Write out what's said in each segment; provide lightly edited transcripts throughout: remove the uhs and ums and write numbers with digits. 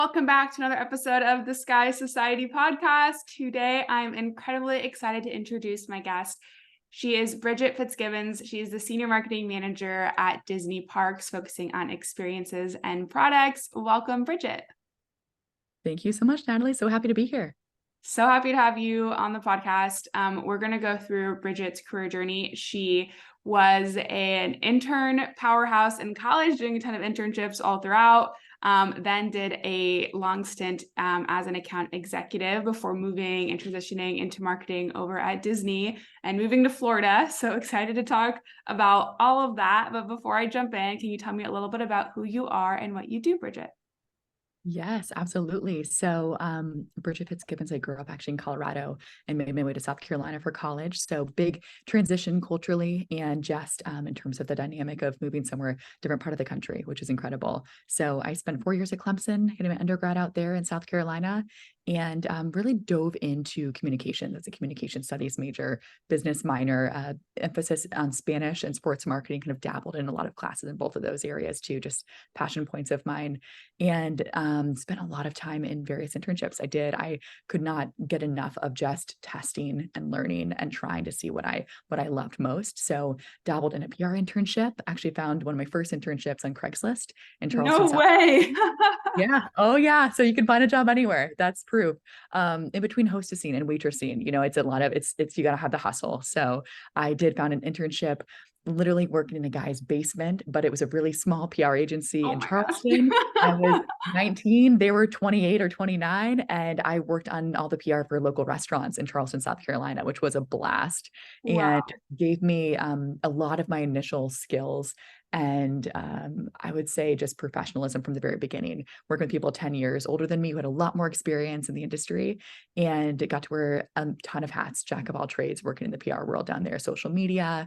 Welcome back to another episode of the Sky Society podcast. Today, I'm incredibly excited to introduce my guest. She is Bridget FitzGibbons. She is the Senior Marketing Manager at Disney Parks, focusing on experiences and products. Welcome, Bridget. Thank you so much, Natalie. So happy to be here. So happy to have you on the podcast. We're going to go through Bridget's career journey. She was an intern powerhouse in college, doing a ton of internships all throughout. Then did a long stint as an account executive before moving and transitioning into marketing over at Disney and moving to Florida. So excited to talk about all of that. But before I jump in, can you tell me a little bit about who you are and what you do, Bridget? Yes, absolutely. So, Bridget FitzGibbons, I grew up actually in Colorado and made my way to South Carolina for college. So big transition culturally and just in terms of the dynamic of moving somewhere different part of the country, which is incredible. So I spent 4 years at Clemson, getting my undergrad out there in South Carolina, and really dove into communication. That's a communication studies major, business minor, emphasis on Spanish and sports marketing, kind of dabbled in a lot of classes in both of those areas too, just passion points of mine. And spent a lot of time in various internships. I could not get enough of just testing and learning and trying to see what I loved most. So dabbled in a PR internship, actually found one of my first internships on Craigslist in Charleston, No South. way. Yeah. Oh yeah. So you can find a job anywhere. That's proof. In between hostessing and waitressing, it's a lot of you got to have the hustle. So I did found an internship literally working in a guy's basement, but it was a really small PR agency Oh in my gosh. Charleston. I was 19, they were 28 or 29, and I worked on all the PR for local restaurants in Charleston, South Carolina, which was a blast and Wow. gave me a lot of my initial skills and I would say just professionalism from the very beginning, working with people 10 years older than me who had a lot more experience in the industry and got to wear a ton of hats, jack of all trades, working in the PR world down there, social media,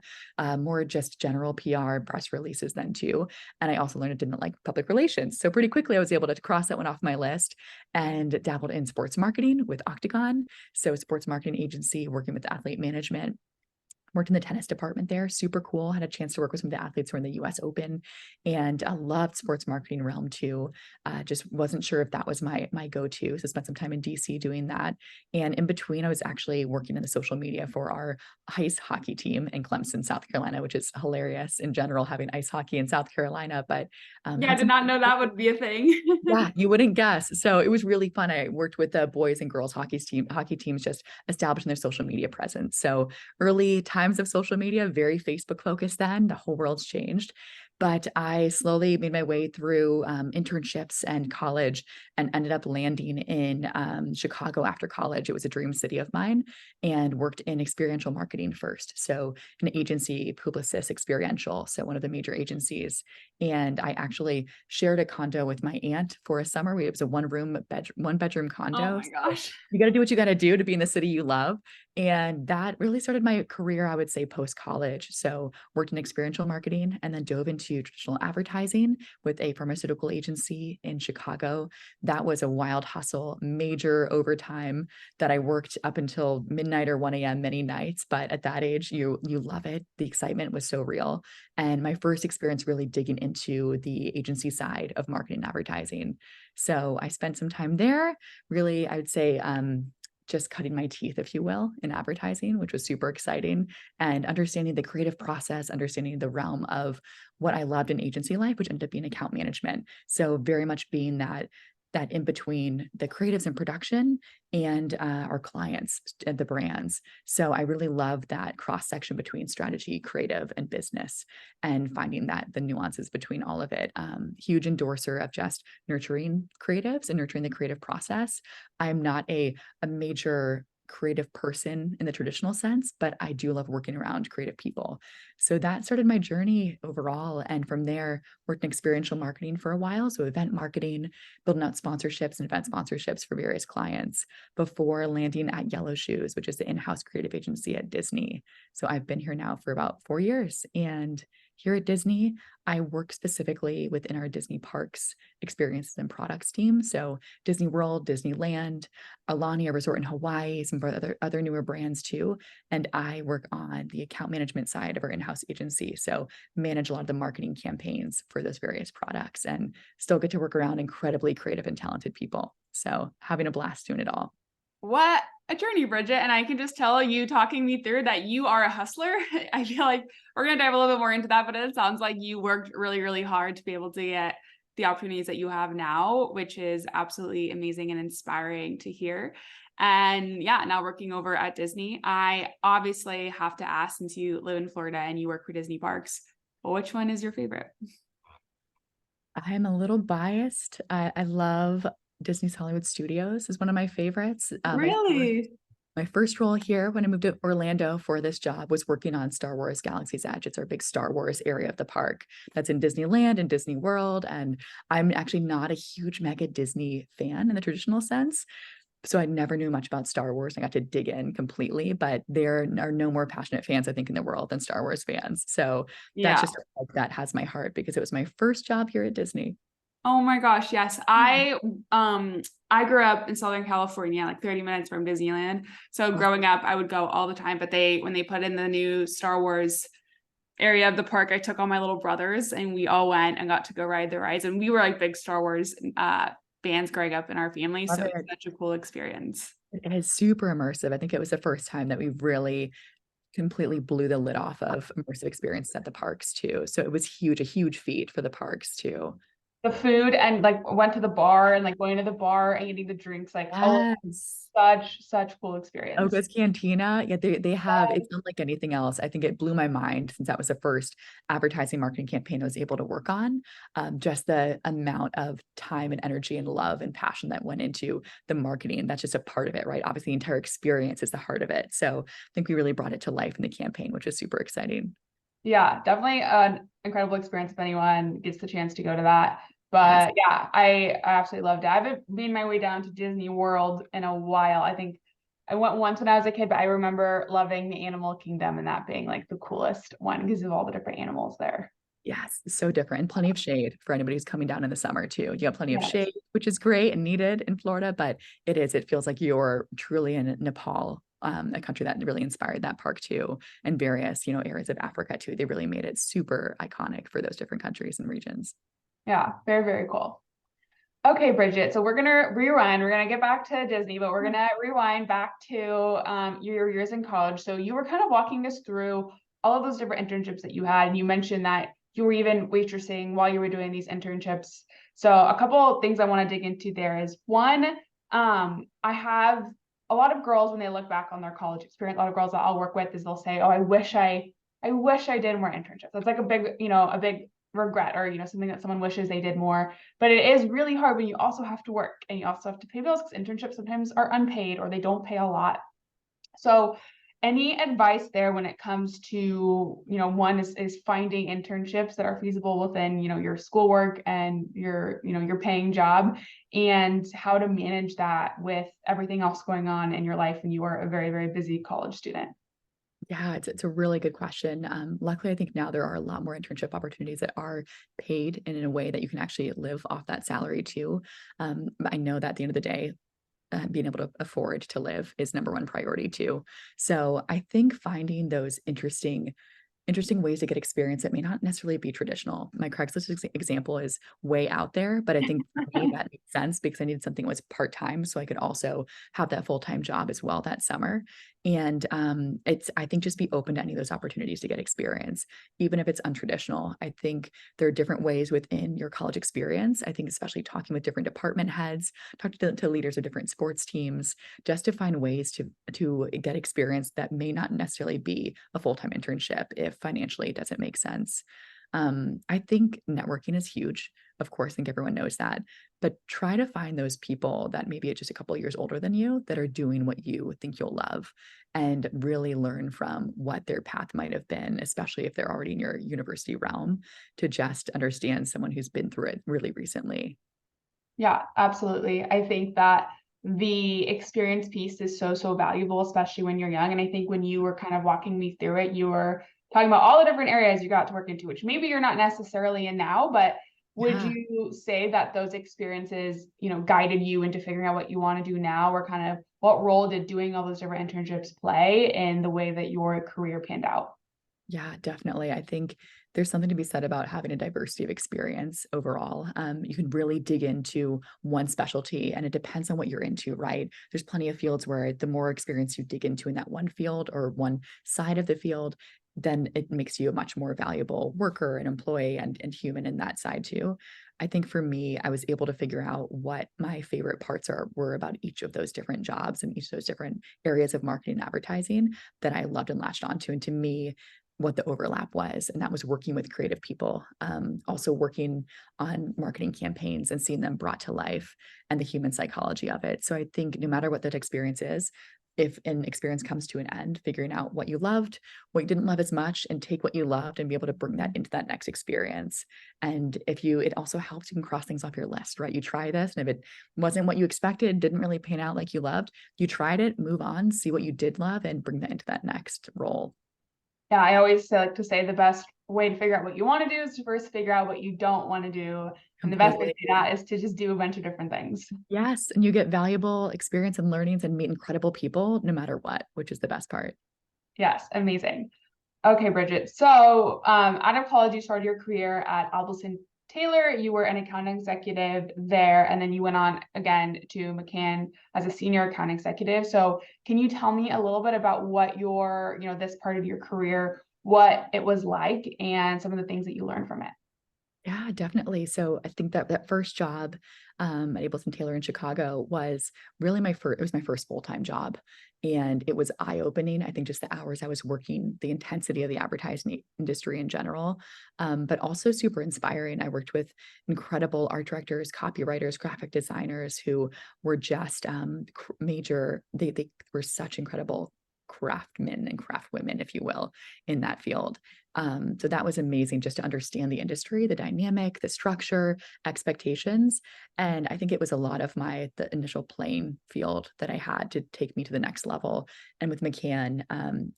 more just general PR, press releases then too. And I also learned I didn't like public relations. So pretty quickly I was able to cross that one off my list and dabbled in sports marketing with Octagon. So sports marketing agency, working with athlete management. Worked in the tennis department there, super cool. Had a chance to work with some of the athletes who were in the US Open, and I loved sports marketing realm too. Just wasn't sure if that was my go-to. So spent some time in DC doing that. And in between, I was actually working in the social media for our ice hockey team in Clemson, South Carolina, which is hilarious in general, having ice hockey in South Carolina. But Yeah, I had did some not know that would be a thing. yeah, you wouldn't guess. So it was really fun. I worked with the boys and girls hockey teams, just establishing their social media presence. So early times of social media, very Facebook focused then. The whole world's changed. But I slowly made my way through internships and college and ended up landing in Chicago after college. It was a dream city of mine and worked in experiential marketing first. So an agency, Publicis Experiential, so one of the major agencies. And I actually shared a condo with my aunt for a summer. It was a one bedroom Oh condo. my So gosh. you got to do what you got to do to be in the city you love. And that really started my career, I would say, post college. So worked in experiential marketing and then dove into traditional advertising with a pharmaceutical agency in Chicago. That was a wild hustle, major overtime that I worked up until midnight or 1 a.m. many nights. But at that age, you love it. The excitement was so real. And my first experience really digging into the agency side of marketing and advertising. So I spent some time there, really, I would say, just cutting my teeth, if you will, in advertising, which was super exciting, and understanding the creative process, understanding the realm of what I loved in agency life, which ended up being account management. So very much being that in between the creatives and production and our clients and the brands. So I really love that cross section between strategy, creative, and business, and finding that the nuances between all of it. Huge endorser of just nurturing creatives and nurturing the creative process. I'm not a major creative person in the traditional sense, but I do love working around creative people. So that started my journey overall. And from there, worked in experiential marketing for a while. So event marketing, building out sponsorships and event sponsorships for various clients before landing at Yellow Shoes, which is the in-house creative agency at Disney. So I've been here now for about 4 years and here at Disney, I work specifically within our Disney Parks experiences and products team. So Disney World, Disneyland, Alani, a resort in Hawaii, some of our other newer brands too. And I work on the account management side of our in-house agency. So manage a lot of the marketing campaigns for those various products and still get to work around incredibly creative and talented people. So having a blast doing it all. What a journey, Bridget. And I can just tell you talking me through that you are a hustler. I feel like we're going to dive a little bit more into that, but it sounds like you worked really, really hard to be able to get the opportunities that you have now, which is absolutely amazing and inspiring to hear. And yeah, now working over at Disney, I obviously have to ask, since you live in Florida and you work for Disney parks, which one is your favorite? I'm a little biased. I love Disney's Hollywood Studios is one of my favorites. Really? My first role here when I moved to Orlando for this job was working on Star Wars Galaxy's Edge. It's our big Star Wars area of the park that's in Disneyland and Disney World. And I'm actually not a huge mega Disney fan in the traditional sense. So I never knew much about Star Wars. I got to dig in completely, but there are no more passionate fans, I think, in the world than Star Wars fans. So that's Yeah. just a park that has my heart because it was my first job here at Disney. Oh my gosh, yes. I grew up in Southern California, like 30 minutes from Disneyland. So growing up, I would go all the time, but when they put in the new Star Wars area of the park, I took all my little brothers and we all went and got to go ride the rides. And we were like big Star Wars fans growing up in our family. Love So it's it. such a cool experience. It is super immersive. I think it was the first time that we really completely blew the lid off of immersive experiences at the parks too. So it was huge, a huge feat for the parks too. The food and like went to the bar and like going to the bar and eating the drinks, like oh, Yes. such cool experience. Oga's Cantina. Yeah, they have it's unlike anything else. I think it blew my mind since that was the first advertising marketing campaign I was able to work on. Just the amount of time and energy and love and passion that went into the marketing. That's just a part of it, right? Obviously, the entire experience is the heart of it. So I think we really brought it to life in the campaign, which is super exciting. Yeah, definitely an incredible experience if anyone gets the chance to go to that. Yes. But yeah, I absolutely loved it. I haven't made my way down to Disney World in a while. I think I went once when I was a kid, but I remember loving the Animal Kingdom and that being like the coolest one because of all the different animals there. Yes, so different and plenty of shade for anybody who's coming down in the summer too. You have plenty of Yes. shade, which is great and needed in Florida, but it feels like you're truly in Nepal, a country that really inspired that park too, and various, areas of Africa too. They really made it super iconic for those different countries and regions. Yeah, very, very cool. Okay, Bridget. So we're gonna rewind. We're gonna get back to Disney, but we're gonna rewind back to your years in college. So you were kind of walking us through all of those different internships that you had, and you mentioned that you were even waitressing while you were doing these internships. So a couple of things I want to dig into there is one, I have a lot of girls when they look back on their college experience, a lot of girls that I'll work with is they'll say, "Oh, I wish I did more internships." That's like a big regret or something that someone wishes they did more, but it is really hard when you also have to work and you also have to pay bills because internships sometimes are unpaid or they don't pay a lot. So any advice there when it comes to one is finding internships that are feasible within your schoolwork and your paying job, and how to manage that with everything else going on in your life when you are a very, very busy college student. Yeah, it's a really good question. Luckily, I think now there are a lot more internship opportunities that are paid and in a way that you can actually live off that salary too. I know that at the end of the day, being able to afford to live is number one priority too. So I think finding those interesting ways to get experience that may not necessarily be traditional. My Craigslist example is way out there, but I think for me that makes sense because I needed something that was part-time so I could also have that full-time job as well that summer. And I think just be open to any of those opportunities to get experience, even if it's untraditional. I think there are different ways within your college experience. I think especially talking with different department heads, talking to leaders of different sports teams, just to find ways to get experience that may not necessarily be a full-time internship if financially it doesn't make sense. I think networking is huge. Of course, I think everyone knows that, but try to find those people that maybe are just a couple of years older than you that are doing what you think you'll love and really learn from what their path might have been, especially if they're already in your university realm, to just understand someone who's been through it really recently. Yeah, absolutely. I think that the experience piece is so, so valuable, especially when you're young. And I think when you were kind of walking me through it, talking about all the different areas you got to work into, which maybe you're not necessarily in now, but would Yeah. you say that those experiences, guided you into figuring out what you want to do now, or kind of what role did doing all those different internships play in the way that your career panned out? Yeah, definitely. I think there's something to be said about having a diversity of experience overall. You can really dig into one specialty and it depends on what you're into, right? There's plenty of fields where the more experience you dig into in that one field or one side of the field, then it makes you a much more valuable worker and employee and human in that side too. I think for me, I was able to figure out what my favorite parts were about each of those different jobs and each of those different areas of marketing and advertising that I loved and latched onto. And to me, what the overlap was, and that was working with creative people, also working on marketing campaigns and seeing them brought to life and the human psychology of it. So I think no matter what that experience is, if an experience comes to an end, figuring out what you loved, what you didn't love as much, and take what you loved and be able to bring that into that next experience. And it also helps you can cross things off your list, right? You try this, and if it wasn't what you expected, didn't really pan out like you loved, you tried it, move on, see what you did love, and bring that into that next role. Yeah, I always like to say the best way to figure out what you want to do is to first figure out what you don't want to do. And the best way to Completely. do that is to just do a bunch of different things. Yes, and you get valuable experience and learnings and meet incredible people no matter what, which is the best part. Yes, amazing. Okay, Bridget. So, out of college, you started your career at Albertson Taylor. You were an account executive there, and then you went on again to McCann as a senior account executive. So, can you tell me a little bit about what this part of your career, what it was like, and some of the things that you learned from it? Yeah, definitely. So I think that that first job at Ableton Taylor in Chicago was really it was my first full-time job. And it was eye-opening. I think just the hours I was working, the intensity of the advertising industry in general, but also super inspiring. I worked with incredible art directors, copywriters, graphic designers who were just they were such incredible craftsmen and craft women, if you will, in that field. So that was amazing just to understand the industry, the dynamic, the structure, expectations. And I think it was a lot of the initial playing field that I had to take me to the next level. And with McCann,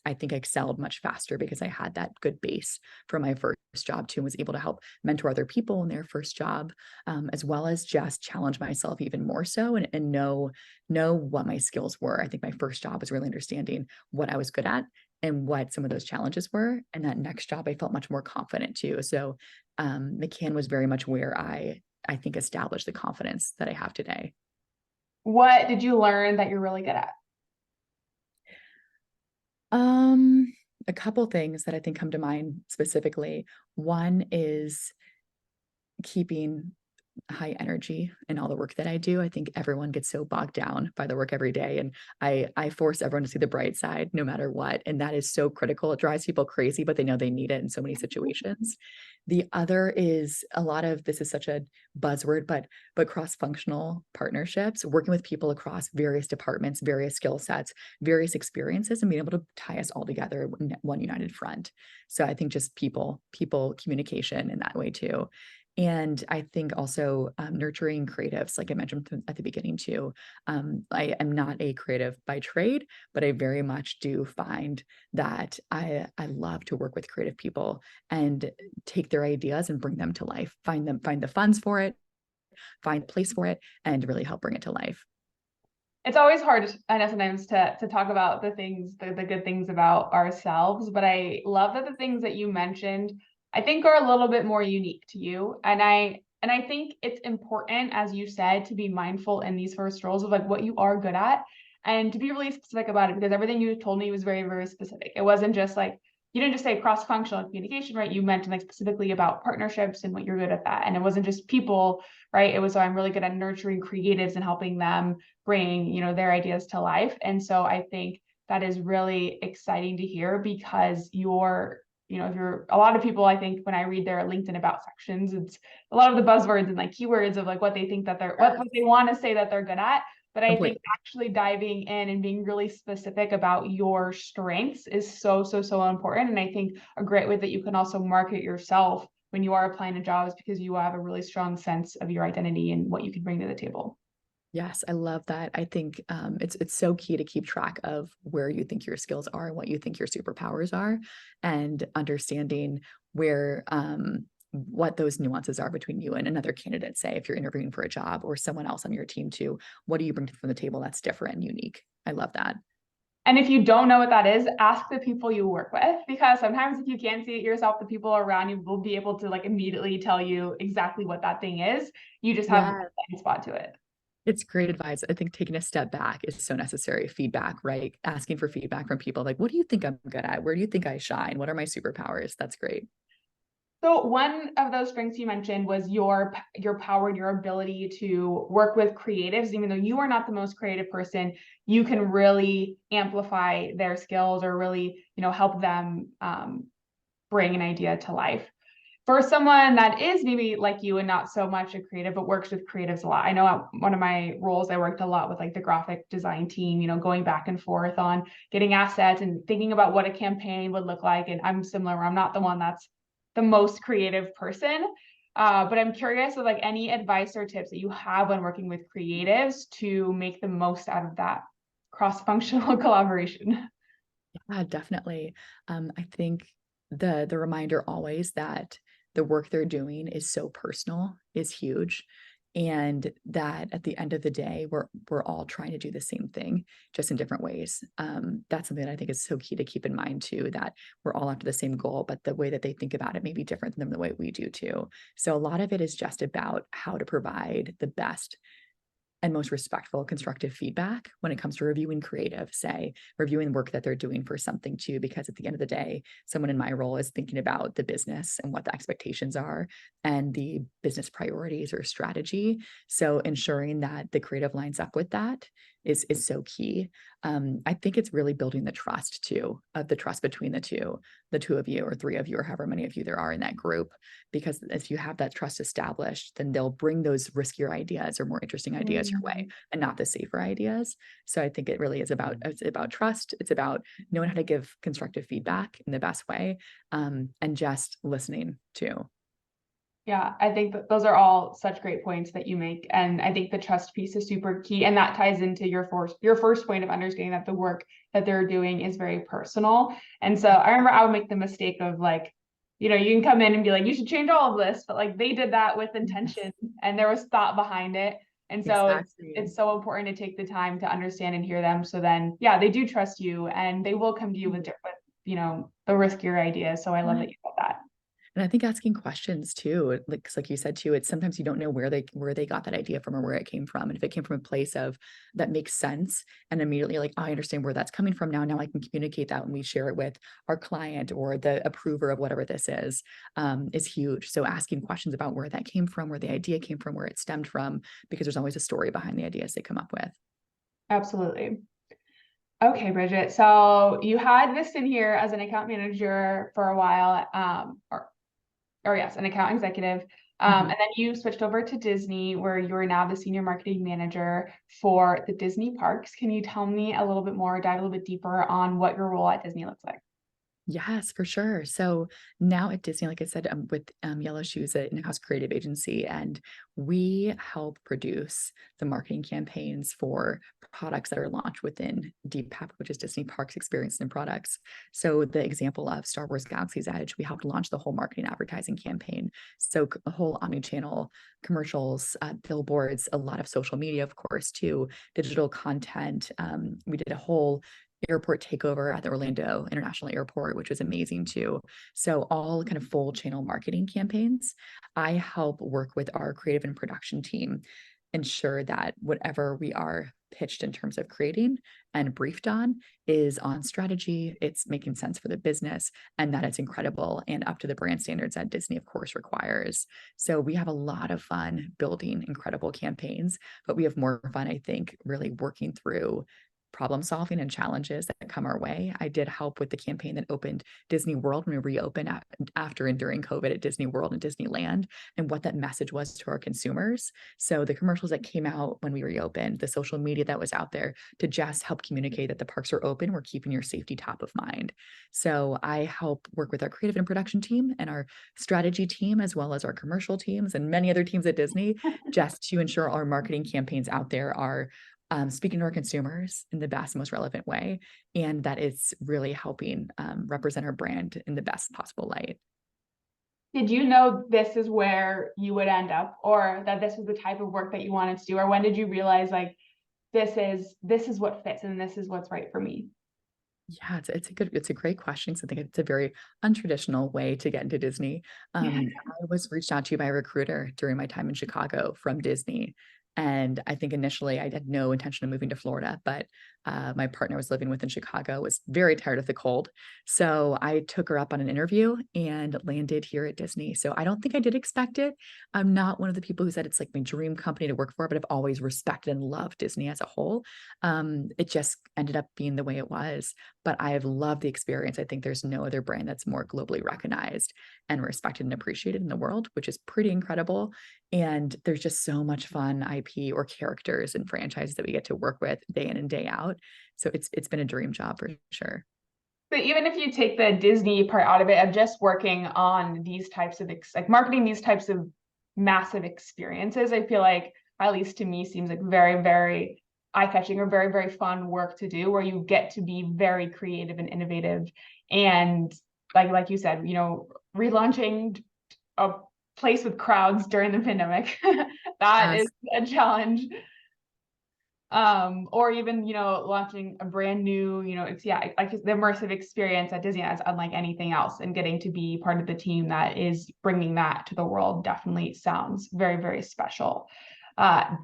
I think I excelled much faster because I had that good base for my first job too, and was able to help mentor other people in their first job, as well as just challenge myself even more so and know what my skills were. I think my first job was really understanding what I was good at and what some of those challenges were. And that next job, I felt much more confident too. So McCann was very much where I think established the confidence that I have today. What did you learn that you're really good at? Um, a couple things that I think come to mind specifically. One is keeping high energy in all the work that I do. I think everyone gets so bogged down by the work every day, and I force everyone to see the bright side no matter what, and that is so critical. It drives people crazy, but they know they need it in so many situations. The other is a lot of this is such a buzzword, but cross-functional partnerships, working with people across various departments, various skill sets, various experiences, and being able to tie us all together in one united front. So I think just people communication in that way too. And I think also nurturing creatives, like I mentioned at the beginning too. I am not a creative by trade, but I very much do find that I love to work with creative people and take their ideas and bring them to life, find the funds for it, find a place for it, and really help bring it to life. It's always hard, I know, sometimes to talk about the good things about ourselves, but I love that the things that you mentioned, I think are a little bit more unique to you. And I think it's important, as you said, to be mindful in these first roles of like what you are good at and to be really specific about it, because everything you told me was very, very specific. It wasn't just like you didn't just say cross-functional communication, right? You mentioned like specifically about partnerships and what you're good at that. And it wasn't just people, right? It was, so I'm really good at nurturing creatives and helping them bring, their ideas to life. And so I think that is really exciting to hear, because if you're a lot of people, I think when I read their LinkedIn about sections, it's a lot of the buzzwords and like keywords of like what they think that what they want to say that they're good at. But I think Completely. actually diving in and being really specific about your strengths is so, so, so important. And I think a great way that you can also market yourself when you are applying to jobs, because you have a really strong sense of your identity and what you can bring to the table. Yes, I love that. I think it's so key to keep track of where you think your skills are and what you think your superpowers are, and understanding where what those nuances are between you and another candidate. Say if you're interviewing for a job or someone else on your team too, what do you bring from the table that's different and unique? I love that. And if you don't know what that is, ask the people you work with, because sometimes if you can't see it yourself, the people around you will be able to like immediately tell you exactly what that thing is. You just have a Yeah. blind spot to it. It's great advice. I think taking a step back is so necessary. Feedback, right? Asking for feedback from people like, what do you think I'm good at? Where do you think I shine? What are my superpowers? That's great. So one of those strengths you mentioned was your power and your ability to work with creatives. Even though you are not the most creative person, you can really amplify their skills or really, help them bring an idea to life. For someone that is maybe like you and not so much a creative, but works with creatives a lot. I know at one of my roles, I worked a lot with like the graphic design team, going back and forth on getting assets and thinking about what a campaign would look like. And I'm similar, where I'm not the one that's the most creative person. But I'm curious of like any advice or tips that you have when working with creatives to make the most out of that cross-functional collaboration. Yeah, definitely. I think the reminder always that the work they're doing is so personal is huge. And that at the end of the day, we're all trying to do the same thing, just in different ways. That's something that I think is so key to keep in mind too, that we're all after the same goal, but the way that they think about it may be different than the way we do too. So a lot of it is just about how to provide the best and most respectful, constructive feedback when it comes to reviewing creative, say, reviewing work that they're doing for something too, because at the end of the day, someone in my role is thinking about the business and what the expectations are and the business priorities or strategy. So ensuring that the creative lines up with that is so key. I think it's really building the trust too, of the trust between the two of you or three of you or however many of you there are in that group. Because if you have that trust established, then they'll bring those riskier ideas or more interesting ideas your way Mhm. and not the safer ideas. So I think it really is about trust. It's about knowing how to give constructive feedback in the best way, and just listening too. Yeah, I think that those are all such great points that you make. And I think the trust piece is super key. And that ties into your first point of understanding that the work that they're doing is very personal. And so I remember I would make the mistake of like, you can come in and be like, you should change all of this, but like they did that with Yes, intention and there was thought behind it. And so exactly. it's so important to take the time to understand and hear them. So then yeah, they do trust you and they will come to you with different, the riskier ideas. So I love that you said that. And I think asking questions too, like 'cause like you said too, it's sometimes you don't know where they got that idea from or where it came from. And if it came from a place of that makes sense and immediately like, "Oh, I understand where that's coming from now. Now I can communicate that when we share it with our client or the approver of whatever this is huge. So asking questions about where that came from, where the idea came from, where it stemmed from, because there's always a story behind the ideas they come up with. Absolutely. Okay, Bridget. So you had this in here as an account manager for a while, or yes, an account executive. And then you switched over to Disney, where you are now the senior marketing manager for the Disney parks. Can you tell me a little bit more, dive a little bit deeper on what your role at Disney looks like? Yes, for sure. So now at Disney, like I said, with Yellow Shoes, an in-house creative agency, and we help produce the marketing campaigns for products that are launched within DPEP, which is Disney Parks Experience and Products. So the example of Star Wars Galaxy's Edge, we helped launch the whole marketing advertising campaign. So a whole omni-channel commercials, billboards, a lot of social media, of course, too, digital content. We did a whole airport takeover at the Orlando International Airport, which was amazing too. So all kind of full channel marketing campaigns. I help work with our creative and production team, ensure that whatever we are pitched in terms of creating and briefed on is on strategy, it's making sense for the business, and that it's incredible and up to the brand standards that Disney, of course, requires. So we have a lot of fun building incredible campaigns, but we have more fun, I think, really working through problem solving and challenges that come our way. I did help with the campaign that opened Disney World when we reopened after and during COVID at Disney World and Disneyland, and what that message was to our consumers. So the commercials that came out when we reopened, the social media that was out there to just help communicate that the parks are open, we're keeping your safety top of mind. So I help work with our creative and production team and our strategy team, as well as our commercial teams and many other teams at Disney, just to ensure our marketing campaigns out there are speaking to our consumers in the best, most relevant way, and that it's really helping represent our brand in the best possible light. Did you know this is where you would end up, or that this was the type of work that you wanted to do? Or when did you realize like this is what fits and this is what's right for me? Yeah, it's a great question. So I think it's a very untraditional way to get into Disney. I was reached out to by a recruiter during my time in Chicago from Disney. And I think initially I had no intention of moving to Florida, but my partner was living with in Chicago, was very tired of the cold. So I took her up on an interview and landed here at Disney. So I don't think I did expect it. I'm not one of the people who said it's like my dream company to work for, but I've always respected and loved Disney as a whole. It just ended up being the way it was, but I have loved the experience. I think there's no other brand that's more globally recognized and respected and appreciated in the world, which is pretty incredible. And there's just so much fun IP or characters and franchises that we get to work with day in and day out. So it's been a dream job for sure. But even if you take the Disney part out of it, of just working on these types of like marketing these types of massive experiences, I feel like, at least to me, seems like very, very eye-catching or very, very fun work to do, where you get to be very creative and innovative. And like you said, relaunching a place with crowds during the pandemic, that is Yes. a challenge. Or even launching a brand new, it's like the immersive experience at Disney is unlike anything else, and getting to be part of the team that is bringing that to the world definitely sounds very, very special. A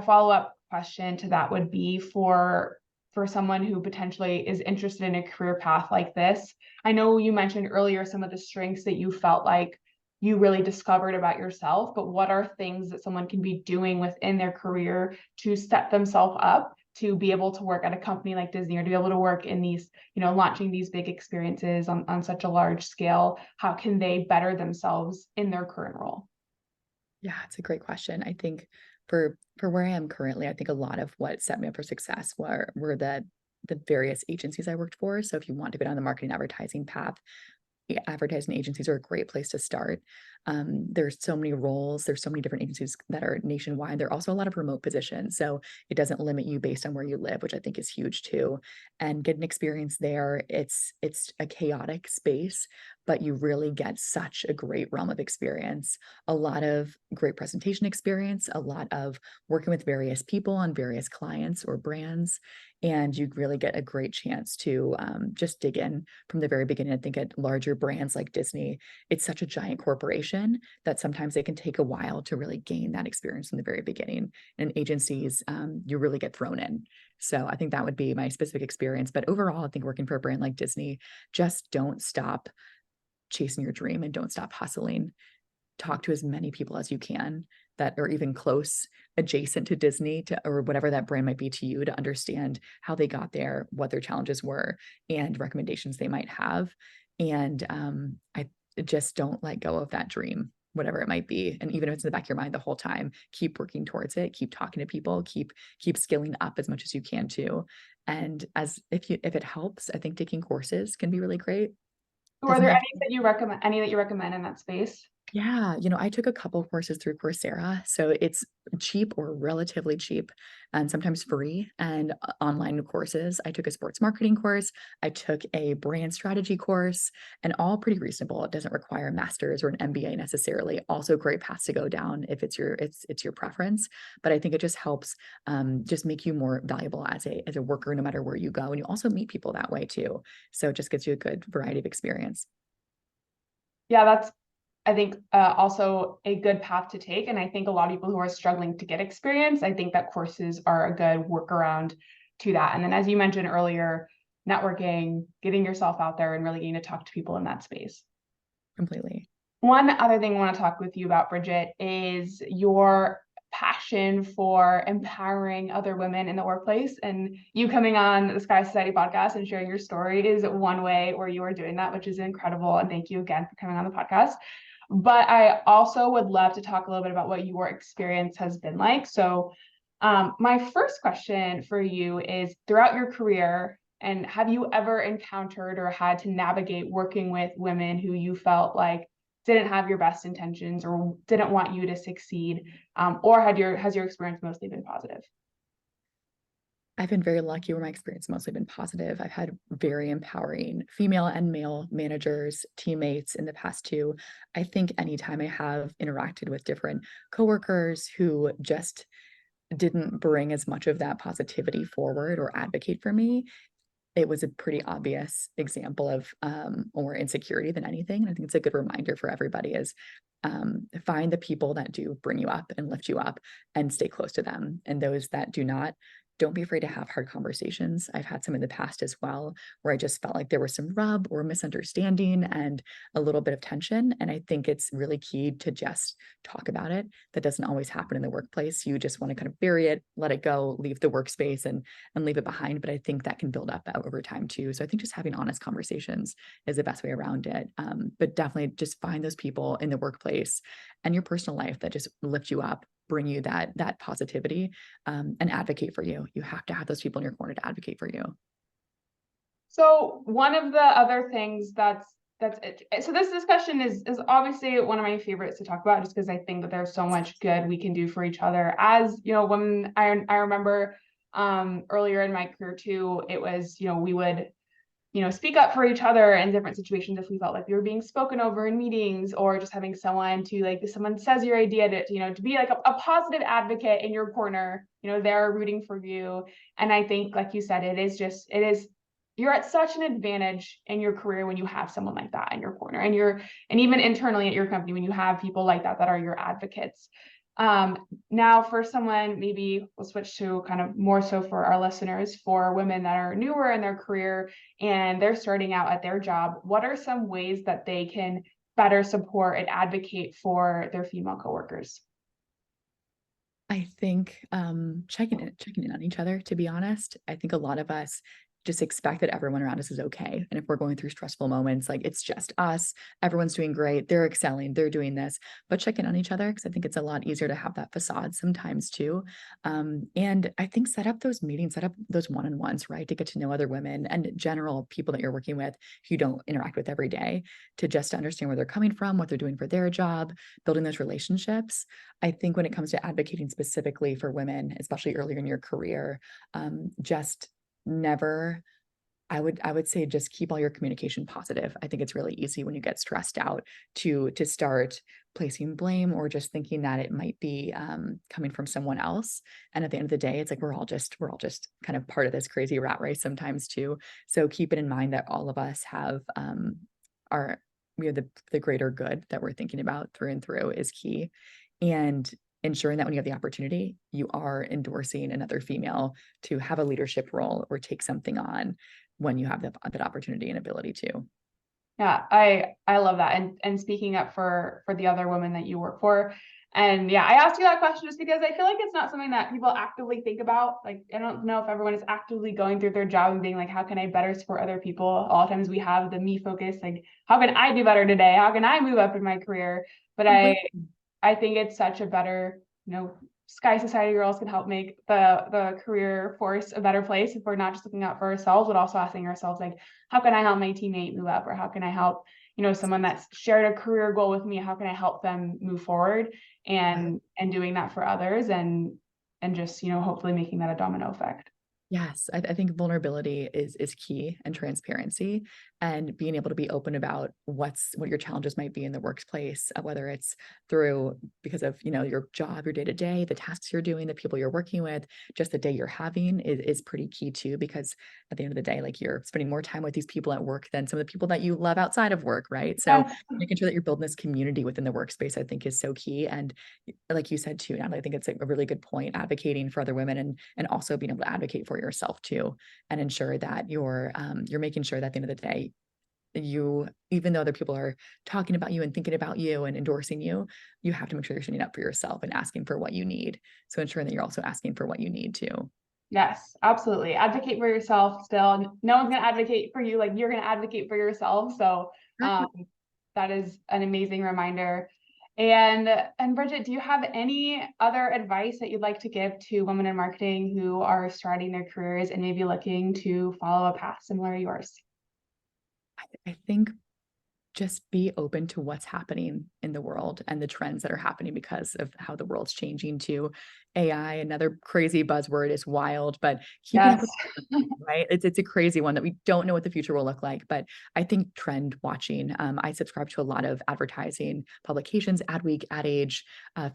follow-up question to that would be for someone who potentially is interested in a career path like this. I know you mentioned earlier some of the strengths that you felt like you really discovered about yourself, but what are things that someone can be doing within their career to set themselves up to be able to work at a company like Disney, or to be able to work in these, launching these big experiences on such a large scale? How can they better themselves in their current role? Yeah, it's a great question. I think for where I am currently, I think a lot of what set me up for success were the various agencies I worked for. So if you want to go down the marketing advertising path, advertising agencies are a great place to start. There's so many roles, there's so many different agencies that are nationwide. There are also a lot of remote positions, so it doesn't limit you based on where you live, which I think is huge too. And get an experience there. It's a chaotic space, but you really get such a great realm of experience. A lot of great presentation experience, a lot of working with various people on various clients or brands, and you really get a great chance to just dig in from the very beginning. I think at larger brands like Disney, it's such a giant corporation that sometimes it can take a while to really gain that experience from the very beginning. And agencies, you really get thrown in. So I think that would be my specific experience. But overall, I think working for a brand like Disney, just don't stop chasing your dream and don't stop hustling. Talk to as many people as you can that are even close adjacent to Disney or whatever that brand might be to you, to understand how they got there, what their challenges were, and recommendations they might have. And I just don't let go of that dream, whatever it might be. And even if it's in the back of your mind the whole time, keep working towards it, keep talking to people, keep skilling up as much as you can too. And if it helps, I think taking courses can be really great. Or are Doesn't there have any that you recommend in that space? Yeah, I took a couple courses through Coursera, so it's cheap or relatively cheap and sometimes free, and online courses. I took a sports marketing course, I took a brand strategy course, and all pretty reasonable. It doesn't require a master's or an MBA necessarily. Also great paths to go down if it's your preference, but I think it just helps just make you more valuable as a worker no matter where you go, and you also meet people that way too. So it just gives you a good variety of experience. Yeah, that's, I think, also a good path to take. And I think a lot of people who are struggling to get experience, I think that courses are a good workaround to that. And then, as you mentioned earlier, networking, getting yourself out there and really getting to talk to people in that space. Completely. One other thing I want to talk with you about, Bridget, is your passion for empowering other women in the workplace. And you coming on the Sky Society podcast and sharing your story is one way where you are doing that, which is incredible. And thank you again for coming on the podcast. But I also would love to talk a little bit about what your experience has been like. So my first question for you is, throughout your career, and have you ever encountered or had to navigate working with women who you felt like didn't have your best intentions or didn't want you to succeed? Or has your experience mostly been positive? I've been very lucky where my experience mostly been positive. I've had very empowering female and male managers, teammates in the past too. I think anytime I have interacted with different coworkers who just didn't bring as much of that positivity forward or advocate for me, it was a pretty obvious example of more insecurity than anything. And I think it's a good reminder for everybody is find the people that do bring you up and lift you up and stay close to them. And those that do not, don't be afraid to have hard conversations. I've had some in the past as well, where I just felt like there was some rub or misunderstanding and a little bit of tension. And I think it's really key to just talk about it. That doesn't always happen in the workplace. You just want to kind of bury it, let it go, leave the workspace and leave it behind. But I think that can build up over time too. So I think just having honest conversations is the best way around it. But definitely just find those people in the workplace and your personal life that just lift you up, bring you that positivity, and advocate for you. You have to have those people in your corner to advocate for you. So one of the other things that's it. So this discussion is obviously one of my favorites to talk about, just because I think that there's so much good we can do for each other. As you know, when I remember earlier in my career too, it was, we would speak up for each other in different situations if we felt like we were being spoken over in meetings, or just having someone to, like, if someone says your idea, to be like a positive advocate in your corner, they're rooting for you. And I think, like you said, you're at such an advantage in your career when you have someone like that in your corner, and even internally at your company, when you have people like that are your advocates. Now for someone, maybe we'll switch to kind of more so for our listeners, for women that are newer in their career and they're starting out at their job, what are some ways that they can better support and advocate for their female coworkers? I think checking in on each other, to be honest. I think a lot of us just expect that everyone around us is okay. And if we're going through stressful moments, like it's just us, everyone's doing great, they're excelling, they're doing this, but check in on each other because I think it's a lot easier to have that facade sometimes too. And I think set up those meetings, set up those one-on-ones, right? To get to know other women and general people that you're working with who you don't interact with every day, to just understand where they're coming from, what they're doing for their job, building those relationships. I think when it comes to advocating specifically for women, especially earlier in your career, just never I would say just keep all your communication positive. I think it's really easy when you get stressed out to start placing blame or just thinking that it might be coming from someone else. And at the end of the day, it's like we're all just kind of part of this crazy rat race sometimes too. So keep it in mind that all of us have our we have the greater good that we're thinking about through and through is key. And ensuring that when you have the opportunity, you are endorsing another female to have a leadership role or take something on when you have that opportunity and ability to. Yeah, I love that. And speaking up for the other women that you work for. And yeah, I asked you that question just because I feel like it's not something that people actively think about. Like, I don't know if everyone is actively going through their job and being like, how can I better support other people? A lot of times we have the me focus, like, how can I do better today? How can I move up in my career? But I think it's such a better, Sky Society girls can help make the career force a better place if we're not just looking out for ourselves, but also asking ourselves, like, how can I help my teammate move up? Or how can I help, someone that's shared a career goal with me? How can I help them move forward? And doing that for others, and just, hopefully making that a domino effect. Yes, I think vulnerability is key, and transparency, and being able to be open about what your challenges might be in the workplace, whether it's through because of your job, your day to day, the tasks you're doing, the people you're working with, just the day you're having is pretty key too. Because at the end of the day, like you're spending more time with these people at work than some of the people that you love outside of work, right? So Yeah. making sure that you're building this community within the workspace, I think, is so key. And like you said too, Natalie, I think it's a really good point, advocating for other women and also being able to advocate for yourself too, and ensure that you're making sure that at the end of the day, you, even though other people are talking about you and thinking about you and endorsing you, you have to make sure you're standing up for yourself and asking for what you need. So ensuring that you're also asking for what you need too. Yes, absolutely. Advocate for yourself still. No one's going to advocate for you like you're going to advocate for yourself. So um, that is an amazing reminder. And Bridget, do you have any other advice that you'd like to give to women in marketing who are starting their careers and maybe looking to follow a path similar to yours? I think just be open to what's happening in the world and the trends that are happening because of how the world's changing to AI. Another crazy buzzword is wild, but keeping up Yes. with right? It's a crazy one that we don't know what the future will look like, but I think trend watching. I subscribe to a lot of advertising publications, Adweek, Ad Age,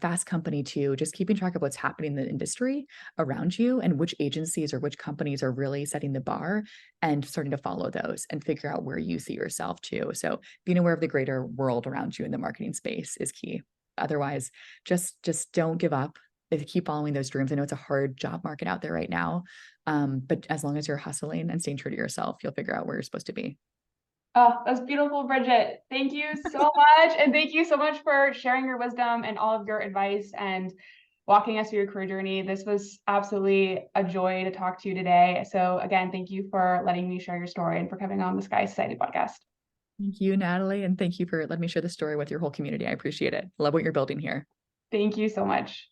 Fast Company too. Just keeping track of what's happening in the industry around you and which agencies or which companies are really setting the bar and starting to follow those and figure out where you see yourself too. So being aware of the greater world around you in the marketing space is key. Otherwise, just don't give up. If you keep following those dreams, I know it's a hard job market out there right now, but as long as you're hustling and staying true to yourself, you'll figure out where you're supposed to be. Oh, that's beautiful, Bridget. Thank you so much. And thank you so much for sharing your wisdom and all of your advice and walking us through your career journey. This was absolutely a joy to talk to you today. So again, thank you for letting me share your story and for coming on the Sky Society podcast. Thank you, Natalie, and thank you for letting me share the story with your whole community. I appreciate it. Love what you're building here. Thank you so much.